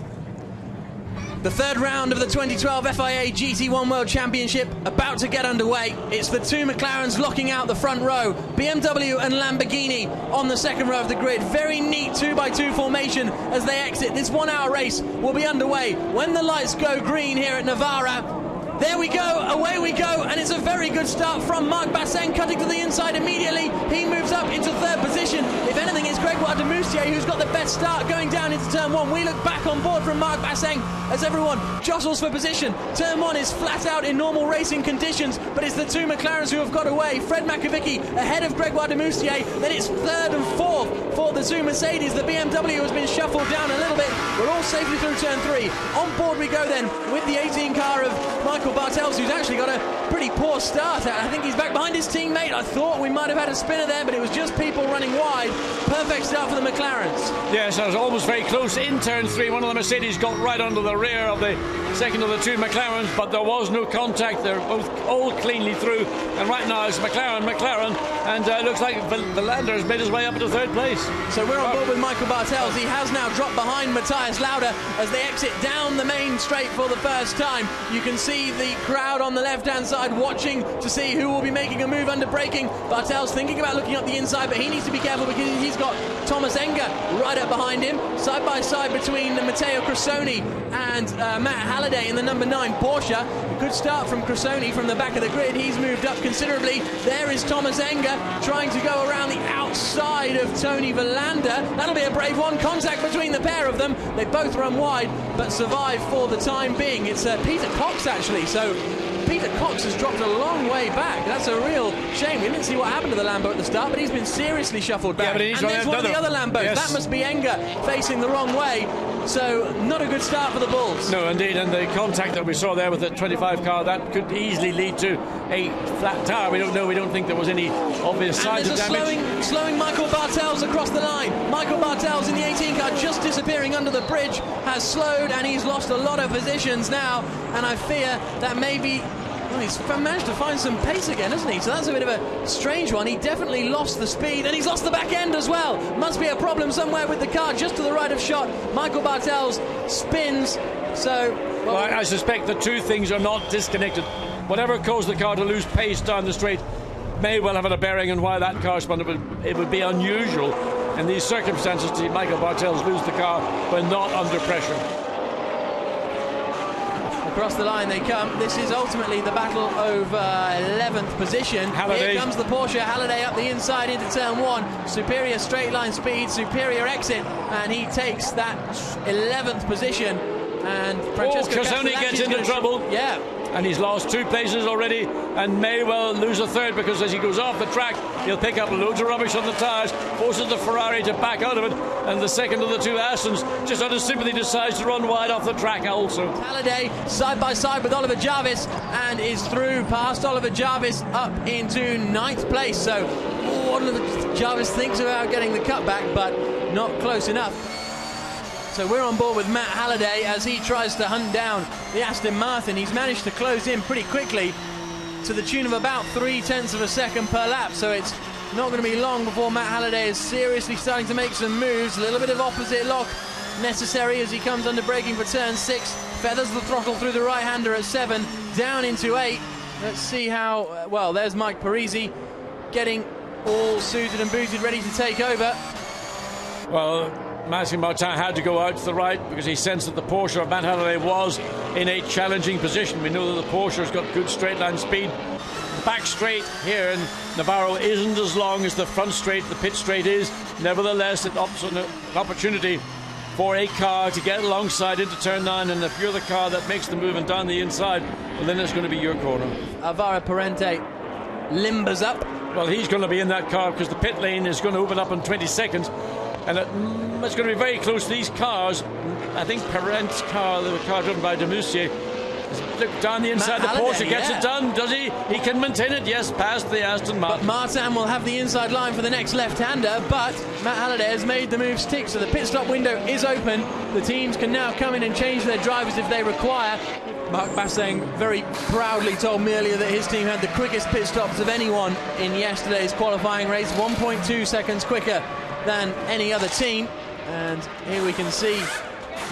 The 3rd round of the 2012 FIA GT1 World Championship about to get underway. It's the 2 McLarens locking out the front row, BMW and Lamborghini on the second row of the grid. Very neat 2x2 formation as they exit. This 1-hour race will be underway when the lights go green here at Navarra. There we go, away we go, and it's a very good start from Marc Basseng, cutting to the inside immediately. He moves up into 3rd position. If anything, it's Gregoire de Moustier who's got the best start going down into turn 1. We look back on board from Marc Basseng as everyone jostles for position. Turn 1 is flat out in normal racing conditions, but it's the 2 McLarens who have got away. Fred Makovicky ahead of Gregoire de Moustier. Then it's 3rd and 4th for the 2 Mercedes. The BMW has been shuffled down a little bit. We're all safely through turn 3. On board we go then with the 18 car of Michael Bartels, who's actually got a pretty poor start. I think he's back behind his teammate. I thought we might have had a spinner there, but it was just people running wide. Perfect start for the McLarens. Yes, it was almost very close in turn 3. One of the Mercedes got right under the rear of the second of the 2 McLarens, but there was no contact. They're both all cleanly through, and right now it's McLaren, and it looks like Verlander has made his way up into 3rd place. So we're on board with Michael Bartels. He has now dropped behind Matthias Lauda as they exit down the main straight for the first time. You can see the crowd on the left-hand side watching to see who will be making a move under braking. Bartels thinking about looking up the inside, but he needs to be careful because he's got Thomas Enger right up behind him, side by side between Matteo Cressoni and Matt Halliday in the number 9 Porsche. A good start from Cressoni from the back of the grid. He's moved up considerably. There is Thomas Enger trying to go around the outside of Tony Verlander. That'll be a brave one. Contact between the pair of them. They both run wide but survive for the time being. It's Peter Cox actually, so Peter Cox has dropped a long way back. That's a real shame. We didn't see what happened to the Lambo at the start, but he's been seriously shuffled back. Yeah, and there's one of the other Lambos. Yes. That must be Enger facing the wrong way. So not a good start for the Bulls. No, indeed, and the contact that we saw there with the 25 car, that could easily lead to a flat tire. We don't know. We don't think there was any obvious signs of damage. Slowing Michael Bartels across the line. Michael Bartels in the 18 car just disappearing under the bridge has slowed, and he's lost a lot of positions now, and I fear that maybe... Well, he's managed to find some pace again, hasn't he? So that's a bit of a strange one. He definitely lost the speed, and he's lost the back end as well. Must be a problem somewhere with the car just to the right of shot. Michael Bartels spins, so... Well, I suspect the two things are not disconnected. Whatever caused the car to lose pace down the straight may well have had a bearing on why that car spun. It would be unusual in these circumstances to see Michael Bartels lose the car when not under pressure. Across the line they come. This is ultimately the battle over 11th position. Halliday. Here comes the Porsche. Halliday up the inside into turn 1. Superior straight line speed, superior exit, and he takes that 11th position. And Francesco Casoni gets into trouble. Yeah. And he's lost 2 places already and may well lose a third, because as he goes off the track he'll pick up loads of rubbish on the tyres, forces the Ferrari to back out of it, and the second of the 2 Astons, just out of sympathy, decides to run wide off the track also. Halliday side by side with Oliver Jarvis and is through past Oliver Jarvis up into 9th place. So Oliver Jarvis thinks about getting the cutback, but not close enough. So we're on board with Matt Halliday as he tries to hunt down the Aston Martin. He's managed to close in pretty quickly to the tune of about 0.3 of a second per lap. So it's not going to be long before Matt Halliday is seriously starting to make some moves. A little bit of opposite lock necessary as he comes under braking for turn 6. Feathers the throttle through the right-hander at 7, down into 8. Let's see how... well, there's Mike Parisi getting all suited and booted, ready to take over. Well, Matthew Martin had to go out to the right because he sensed that the Porsche of Matt Halliday was in a challenging position. We know that the Porsche has got good straight line speed. The back straight here in Navarra isn't as long as the front straight, the pit straight is. Nevertheless, it offers an opportunity for a car to get alongside into turn 9, and if you're the car that makes the move and down the inside, well, then it's going to be your corner. Alvaro Parente limbers up. Well, he's going to be in that car because the pit lane is going to open up in 20 seconds. And it's going to be very close. These cars, I think Parent's car, the car driven by Demussier, look down the inside. The Porsche gets it done, does he? He can maintain it, yes, past the Aston Martin. But Martin will have the inside line for the next left-hander, but Matt Halliday has made the move stick, so the pit stop window is open. The teams can now come in and change their drivers if they require. Mark Basseng very proudly told me earlier that his team had the quickest pit stops of anyone in yesterday's qualifying race, 1.2 seconds quicker than any other team, and here we can see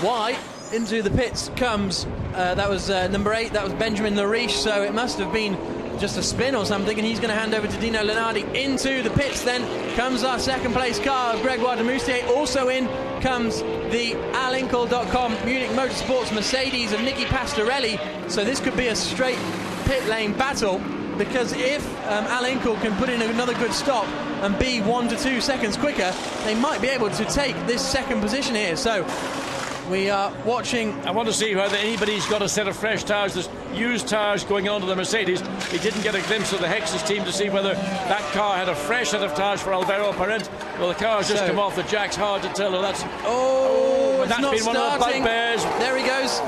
why. Into the pits comes that was number 8, that was Benjamin Lariche, so it must have been just a spin or something, and he's going to hand over to Dino Lenardi. Into the pits then comes our second place car of Gregoire de Moustier. Also in comes the Alinkle.com Munich Motorsports Mercedes of Nicky Pastorelli, so this could be a straight pit lane battle, because if Alinkle can put in another good stop and be 1 to 2 seconds quicker, they might be able to take this second position here. So we are watching. I want to see whether anybody's got a set of fresh tyres. There's used tyres going on to the Mercedes. We didn't get a glimpse of the Hexes team to see whether that car had a fresh set of tyres for Alvaro Parente. Well, the car's just come off the jacks. Hard to tell. That's it's not been starting. One of the bugbears. There he goes.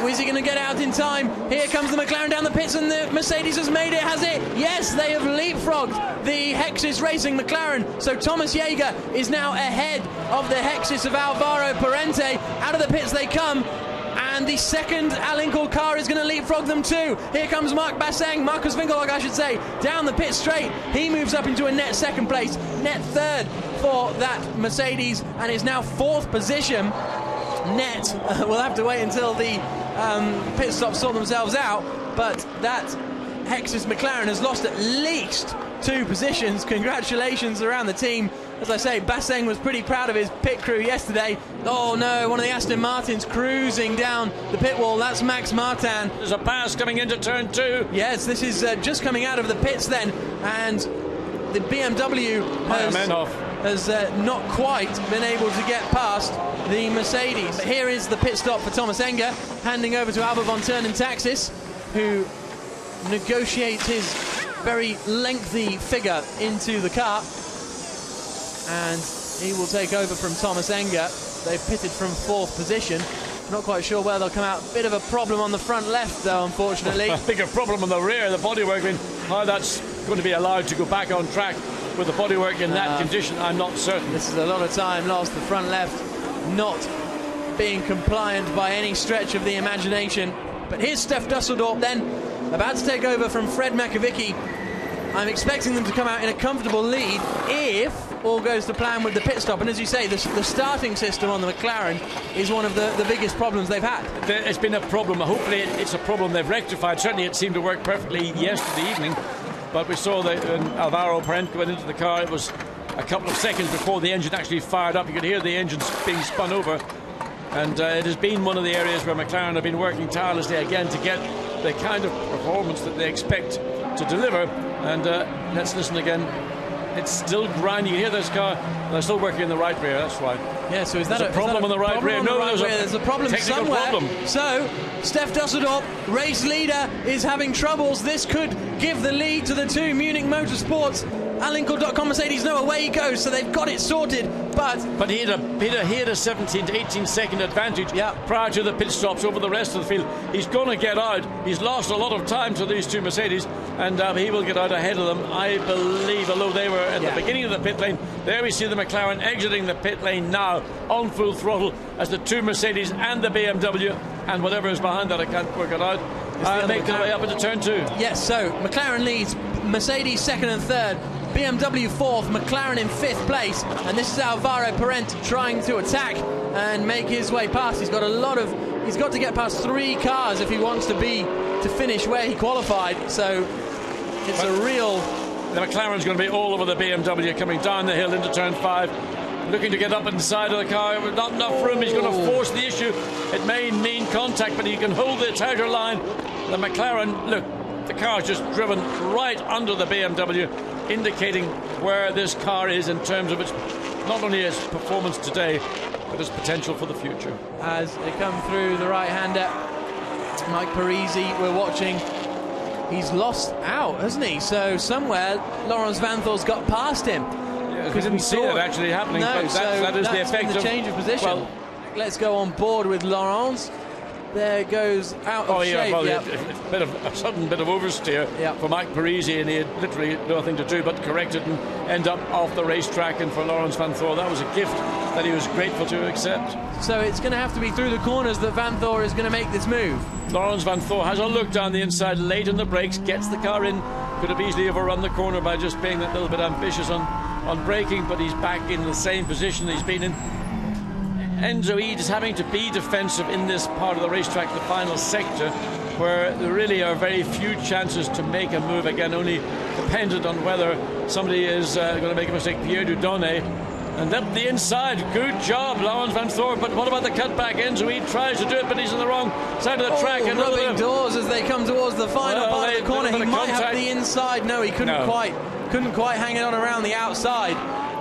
Is he going to get out in time? Here comes the McLaren down the pits, and the Mercedes has made it, has it? Yes, they have leapfrogged the Hexis Racing McLaren. So Thomas Jaeger is now ahead of the Hexis of Alvaro Parente. Out of the pits they come, and the second Alinkle car is going to leapfrog them too. Here comes Mark Basseng, Marcus Winkelhock I should say, down the pit straight. He moves up into a net second place, net third for that Mercedes, and is now 4th position. Net, we'll have to wait until the pit stops sort themselves out, but that Hexis McLaren has lost at least 2 positions. Congratulations around the team. As I say, Basseng was pretty proud of his pit crew yesterday. Oh no, one of the Aston Martins cruising down the pit wall. That's Max Martin. There's a pass coming into turn 2. Yes, this is just coming out of the pits then, and the BMW has not quite been able to get past the Mercedes. Here is the pit stop for Thomas Enger, handing over to Albert von Turnen Taxis, who negotiates his very lengthy figure into the car, and he will take over from Thomas Enger. They've pitted from 4th position. Not quite sure where they'll come out. Bit of a problem on the front left, though, unfortunately. A bigger problem on the rear, the bodywork. I mean, how that's going to be allowed to go back on track with the bodywork in that condition, I'm not certain. This is a lot of time lost. The front left not being compliant by any stretch of the imagination. But here's Steph Dusseldorp then, about to take over from Fred Makovicky. I'm expecting them to come out in a comfortable lead if all goes to plan with the pit stop. And as you say, the starting system on the McLaren is one of the biggest problems they've had. It's been a problem. Hopefully it's a problem they've rectified. Certainly it seemed to work perfectly yesterday evening. But we saw that when Alvaro Parent went into the car, it was a couple of seconds before the engine actually fired up. You could hear the engine being spun over. And it has been one of the areas where McLaren have been working tirelessly again to get the kind of performance that they expect to deliver. And let's listen again. It's still grinding. You hear this car, they're still working in the right rear, that's right. Yeah, so is that a problem on the right rear? No, there's a problem somewhere. Problem. So, Steph Dusseldorp, race leader, is having troubles. This could give the lead to the 2 Munich Motorsports. Alan Cordot Mercedes know away he goes, so they've got it sorted. But he had a 17 to 18 second advantage prior to the pit stops over the rest of the field. He's going to get out. He's lost a lot of time to these 2 Mercedes, and he will get out ahead of them, I believe, although they were at the beginning of the pit lane. There we see the McLaren exiting the pit lane now on full throttle as the 2 Mercedes and the BMW and whatever is behind that, I can't work it out, make their way up into turn 2. Yes, so McLaren leads, Mercedes 2nd and 3rd, BMW 4th, McLaren in 5th place, and this is Alvaro Parent trying to attack and make his way past. He's got to get past 3 cars if he wants to finish where he qualified, so it's the McLaren's going to be all over the BMW coming down the hill into turn 5, looking to get up inside of the car. With not enough room, he's going to force the issue. It may mean contact, but he can hold the tighter line. The McLaren, look, the car's just driven right under the BMW, indicating where this car is in terms of its, not only its performance today, but its potential for the future. As they come through the right-hander, Mike Parisi, we're watching. He's lost out, hasn't he? So somewhere Laurens Vanthoor's got past him. We didn't see it actually happening, but that is the effect of the change of position. Well, let's go on board with Laurens. There goes out of shape. Well, a sudden bit of oversteer for Mike Parisi, and he had literally nothing to do but correct it and end up off the racetrack. And for Laurens Vanthoor, that was a gift that he was grateful to accept. So it's going to have to be through the corners that Vanthoor is going to make this move. Laurens Vanthoor has a look down the inside, late in the brakes, gets the car in. Could have easily overrun the corner by just being a little bit ambitious on braking, but he's back in the same position he's been in. Enzo Eid is having to be defensive in this part of the racetrack, the final sector, where there really are very few chances to make a move, again only dependent on whether somebody is going to make a mistake. Pierre Dudonné, and up the inside, good job Laurens Vanthoor, but what about the cutback? Enzo Eid tries to do it, but he's on the wrong side of the track. Rubbing doors as they come towards the final part of the corner. He might have the inside. No, he couldn't quite hang it on around the outside.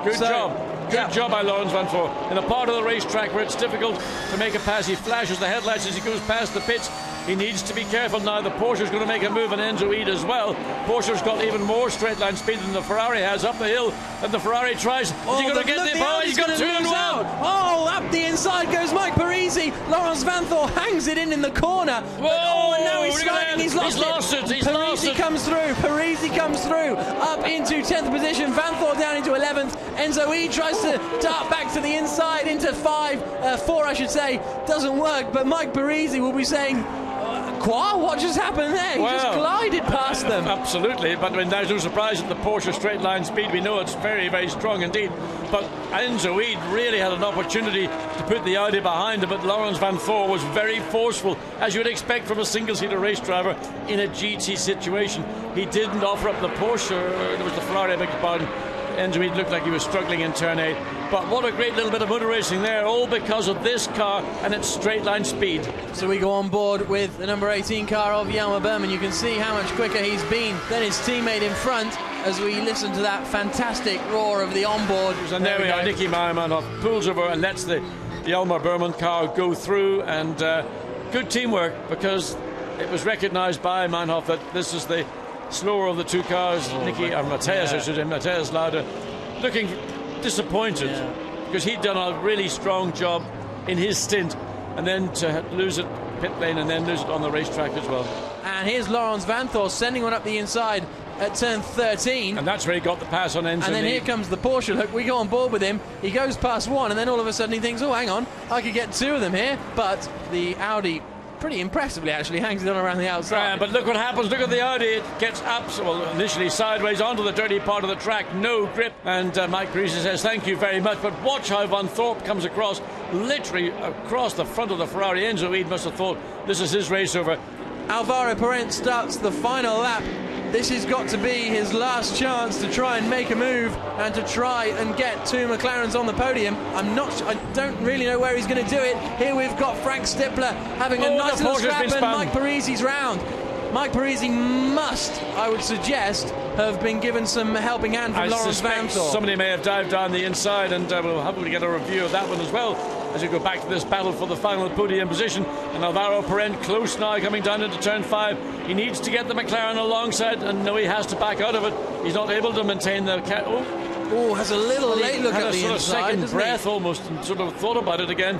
Good job. Good job by Laurens Vanthoor. In a part of the racetrack where it's difficult to make a pass, he flashes the headlights as he goes past the pits. He needs to be careful now. The Porsche's going to make a move on Enzo Eid as well. Porsche's got even more straight line speed than the Ferrari has up the hill, and the Ferrari tries. Is he going to get the ball? He's got 2 and 1. Up the inside goes Mike Parisi. Laurens Vanthoor hangs it in the corner. Whoa, and now he's sliding. He's lost it. Parisi comes through. Parisi comes through up into 10th position. Vanthoor down into 11th. Enzo Eid tries to dart back to the inside into 4, I should say. Doesn't work, but Mike Parisi will be saying, what just happened there? He just glided past them. Absolutely, but I mean, there's no surprise at the Porsche straight line speed. We know it's very, very strong indeed. But Enzo Eid really had an opportunity to put the Audi behind him, but Laurens Vanthoor was very forceful, as you would expect from a single-seater race driver in a GT situation. He didn't offer up the Porsche, there was the Ferrari, I beg your pardon. Enzo Eid looked like he was struggling in turn 8. But what a great little bit of motor racing there, all because of this car and its straight line speed. So we go on board with the number 18 car of Jelmer Berman. You can see how much quicker he's been than his teammate in front as we listen to that fantastic roar of the onboard. And there we are, Nicky Meyermann pulls over and lets the Jelmer Berman car go through, and good teamwork, because it was recognised by Meinhof that this is the slower of the two cars. Matthias, I should say, Matthias Lauda, looking disappointed because he'd done a really strong job in his stint, and then to lose it pit lane and then lose it on the racetrack as well. And here's Laurens Vanthoor sending one up the inside at turn 13. And that's where he got the pass on Enzo. And then here comes the Porsche. Look, we go on board with him. He goes past one, and then all of a sudden he thinks, oh, hang on, I could get two of them here. But the Audi, pretty impressively actually, hangs it on around the outside. But look what happens. Look at the Audi. It gets up, well, initially sideways onto the dirty part of the track. No grip. And Mike Parisi says, thank you very much. But watch how Van Thorp comes across, literally across the front of the Ferrari. Enzo Weed must have thought this is his race over. Alvaro Parent starts the final lap. This has got to be his last chance to try and make a move and to try and get two McLarens on the podium. I don't really know where he's going to do it. Here we've got Frank Stippler having a nice little scrap, and Mike Parisi's round. Mike Parisi must, I would suggest, have been given some helping hand from Laurens Vanthoor. Somebody may have dived down the inside, and we'll hopefully get a review of that one as well as we go back to this battle for the final podium position. And Alvaro Parent close now, coming down into turn 5. He needs to get the McLaren alongside, and no, he has to back out of it. He's not able to maintain the... Oh, has a little late look at the inside, second breath almost, and sort of thought about it again.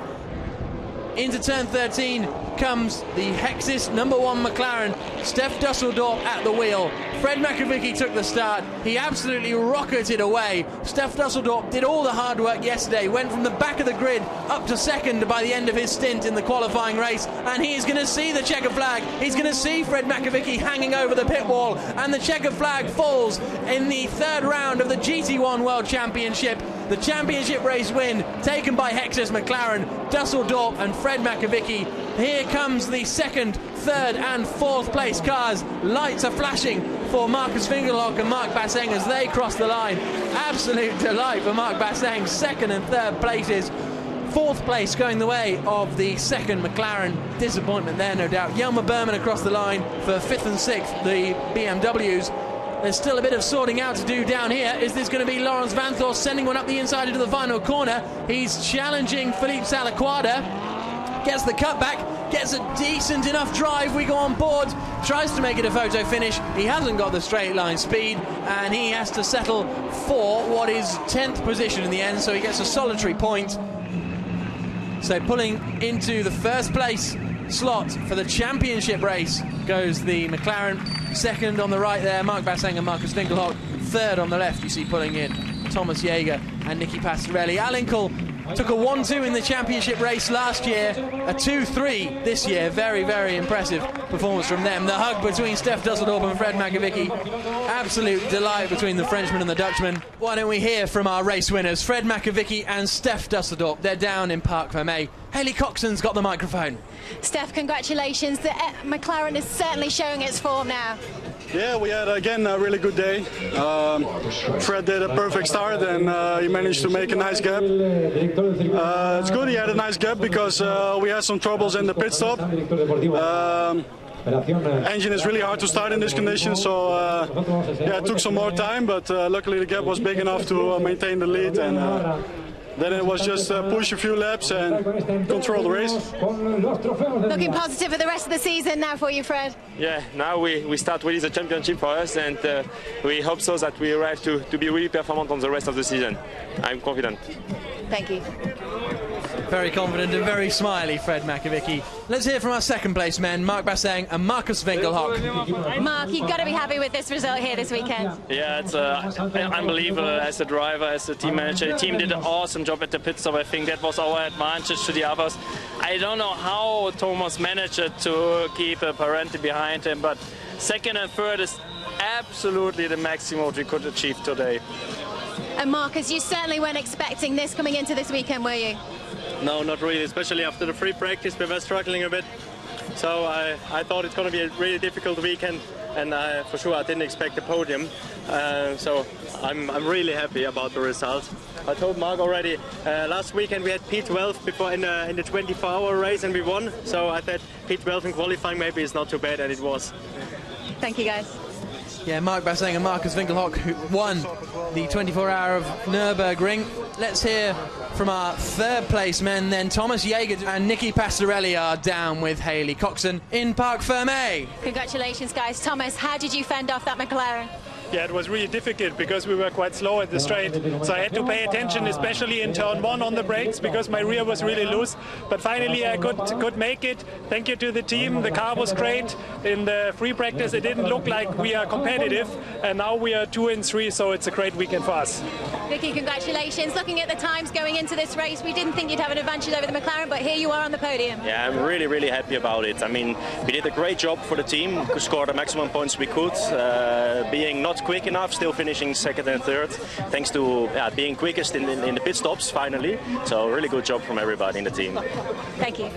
Into turn 13 comes the Hexis #1 McLaren. Steph Dusseldorp at the wheel. Fred McAvicky took the start. He absolutely rocketed away. Steph Dusseldorp did all the hard work yesterday, went from the back of the grid up to second by the end of his stint in the qualifying race, and he is going to see the checker flag. He's going to see Fred McAvicky hanging over the pit wall, and the checker flag falls in the third round of the GT1 World Championship. The championship race win taken by Hexis McLaren, Dusseldorp and Fred McAvicky. Here comes the second, third and fourth place cars. Lights are flashing for Marcus Fingerlock and Marc Basseng as they cross the line. Absolute delight for Marc Basseng, second and third places. Fourth place going the way of the second McLaren. Disappointment there, no doubt. Jelmer Berman across the line for fifth and sixth, the BMWs. There's still a bit of sorting out to do down here. Is this going to be Laurens Vanthoor sending one up the inside into the final corner? He's challenging Philippe Salaquada. Gets the cutback, gets a decent enough drive. We go on board, tries to make it a photo finish. He hasn't got the straight line speed, and he has to settle for what is 10th position in the end, so he gets a solitary point. So pulling into the first place slot for the championship race goes the McLaren. Second on the right there, Marc Basseng and Marcus Finkelhock. Third on the left, you see pulling in Thomas Jaeger and Nicky Pastorelli. Alinkel took a 1-2 in the championship race last year, a 2-3 this year. Very, very impressive performance from them. The hug between Steph Dusseldorp and Fred McAvicky. Absolute delight between the Frenchman and the Dutchman. Why don't we hear from our race winners, Fred McAvicky and Steph Dusseldorp. They're down in Parc Fermé. Haley Coxon's got the microphone. Steph, congratulations. The McLaren is certainly showing its form now. Yeah, we had again a really good day. Fred did a perfect start, and he managed to make a nice gap. It's good he had a nice gap because we had some troubles in the pit stop. Engine is really hard to start in this condition, so yeah, it took some more time, but luckily the gap was big enough to maintain the lead, and then it was just push a few laps and control the race. Looking positive for the rest of the season now for you, Fred. Yeah, now we start really the championship for us, and we hope so that we arrive to be really performant on the rest of the season. I'm confident. Thank you. Very confident and very smiley, Fred McAvicky. Let's hear from our second place men, Marc Basseng and Marcus Finkelhock. Mark, you've got to be happy with this result here this weekend. Yeah, it's unbelievable as a driver, as a team manager. The team did an awesome job at the pit stop. I think that was our advantage to the others. I don't know how Thomas managed to keep Parenti behind him, but second and third is absolutely the maximum we could achieve today. And Marcus, you certainly weren't expecting this coming into this weekend, were you? No, not really, especially after the free practice. We were struggling a bit. So I thought it's going to be a really difficult weekend, and for sure I didn't expect the podium. So I'm really happy about the result. I told Mark already, last weekend we had P12 before in the 24-hour race and we won. So I thought P12 in qualifying maybe is not too bad, and it was. Thank you, guys. Yeah, Mark Basseng and Marcus Winkelhock, who won the 24-hour of Nürburgring. Let's hear from our third place men then. Thomas Jaeger and Nicky Pastorelli are down with Haley Coxon in Parc Fermé. Congratulations, guys. Thomas, how did you fend off that McLaren? Yeah, it was really difficult because we were quite slow at the straight, so I had to pay attention, especially in turn 1 on the brakes, because my rear was really loose. But finally I could make it. Thank you to the team. The car was great. In the free practice it didn't look like we are competitive, and now we are 2 and 3, so it's a great weekend for us. Vicky, congratulations. Looking at the times going into this race, we didn't think you'd have an advantage over the McLaren, but here you are on the podium. Yeah, I'm really, really happy about it. I mean, we did a great job for the team, we scored the maximum points we could, being not quick enough, still finishing second and third, thanks to being quickest in the pit stops finally. So really good job from everybody in the team. Thank you.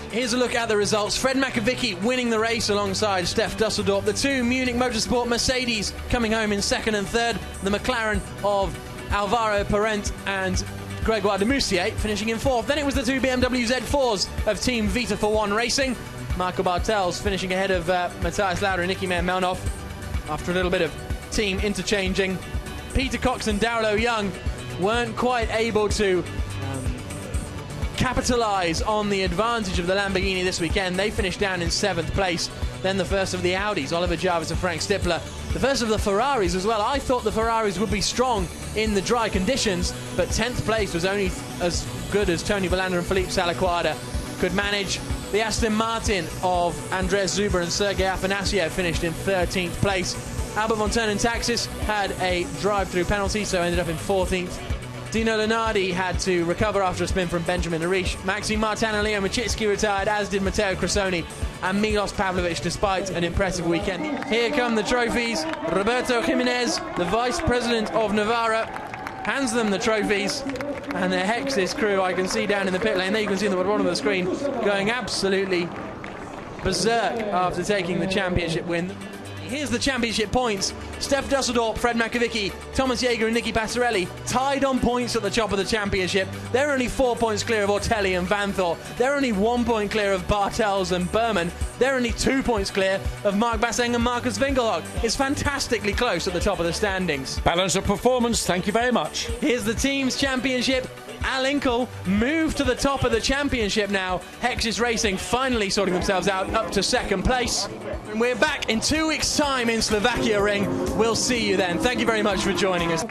Here's a look at the results. Fred Makavicki winning the race alongside Steph Dusseldorp. The 2 Munich Motorsport Mercedes coming home in second and third. The McLaren of Alvaro Parent and Gregoire de Moussier finishing in fourth. Then it was the 2 BMW Z4s of Team Vita for One Racing. Michael Bartels finishing ahead of Matthias Lauda and Nicky Melnoff after a little bit of team interchanging. Peter Cox and Darlow Young weren't quite able to capitalise on the advantage of the Lamborghini this weekend. They finished down in 7th place. Then the first of the Audis, Oliver Jarvis and Frank Stippler. The first of the Ferraris as well. I thought the Ferraris would be strong in the dry conditions, but 10th place was only as good as Tony Belander and Philippe Salaquada could manage. The Aston Martin of Andres Zuber and Sergei Afanasyev finished in 13th place. Albert von Taxis had a drive-through penalty, so ended up in 14th. Dino Lenardi had to recover after a spin from Benjamin Arish. Maxime Martin and Leo Machitsky retired, as did Matteo Cressoni and Milos Pavlovich, despite an impressive weekend. Here come the trophies. Roberto Jimenez, the Vice President of Navarra, hands them the trophies. And the Hexis crew, I can see down in the pit lane, there you can see them at the bottom of the screen, going absolutely berserk after taking the championship win. Here's the championship points. Steph Dusseldorp, Fred Makavicki, Thomas Jaeger and Nicky Pastorelli tied on points at the top of the championship. They're only 4 points clear of Ortelli and Vanthor. They're only 1 point clear of Bartels and Berman. They're only 2 points clear of Mark Basseng and Marcus Winkelhock. It's fantastically close at the top of the standings. Balance of performance, thank you very much. Here's the team's championship. Al Inkel moved to the top of the championship now. Hexis Racing finally sorting themselves out up to 2nd place. And we're back in 2 weeks' time in Slovakia Ring. We'll see you then. Thank you very much for joining us.